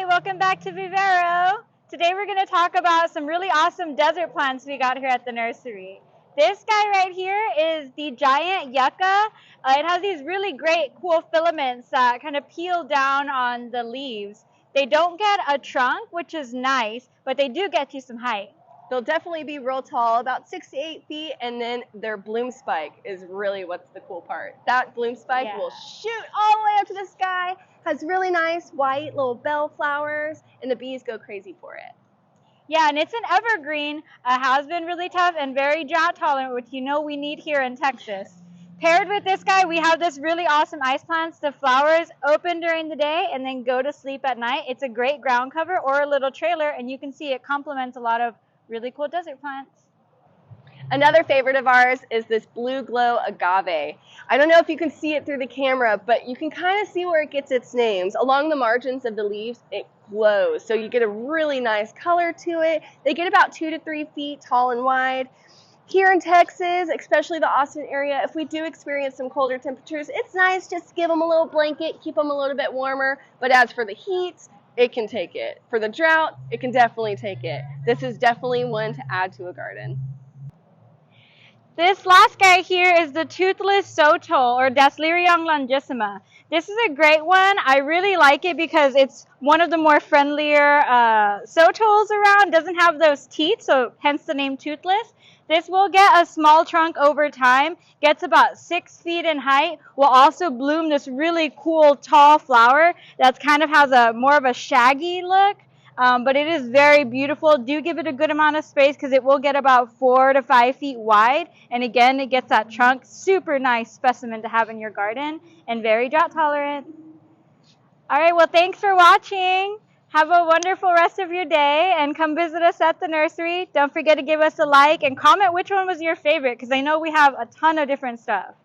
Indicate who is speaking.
Speaker 1: welcome back to Vivero. Today we're going to talk about some really awesome desert plants we got here at the nursery. This guy right here is the giant yucca. It has these really great cool filaments that kind of peel down on the leaves. They don't get a trunk, which is nice, but they do get you some height.
Speaker 2: They'll definitely be real tall, about 6 to 8 feet, and then their bloom spike is really what's the cool part. That bloom spike will shoot all the way up to the sky, has really nice white little bell flowers, and the bees go crazy for it.
Speaker 1: Yeah, and it's an evergreen, has been really tough and very drought tolerant, which you know we need here in Texas. Paired with this guy, we have this really awesome ice plants. The flowers open during the day and then go to sleep at night. It's a great ground cover or a little trailer, and you can see it complements a lot of really cool desert plants.
Speaker 2: Another favorite of ours is this blue glow agave. I don't know if you can see it through the camera, but you can kind of see where it gets its names. Along the margins of the leaves, it glows. So you get a really nice color to it. They get about 2 to 3 feet tall and wide. Here in Texas, especially the Austin area, if we do experience some colder temperatures, it's nice just to give them a little blanket, keep them a little bit warmer. But as for the heat, it can take it. For the drought, it can definitely take it. This is definitely one to add to a garden.
Speaker 1: This last guy here is the toothless sotol, or Dasylirion longissima. This is a great one. I really like it because it's one of the more friendlier sotols around. Doesn't have those teeth, so hence the name toothless. This will get a small trunk over time, gets about 6 feet in height, will also bloom this really cool tall flower that kind of has a more of a shaggy look, but it is very beautiful. Do give it a good amount of space because it will get about 4 to 5 feet wide, and again, it gets that trunk. Super nice specimen to have in your garden and very drought tolerant. All right, well, thanks for watching. Have a wonderful rest of your day and come visit us at the nursery. Don't forget to give us a like and comment which one was your favorite because I know we have a ton of different stuff.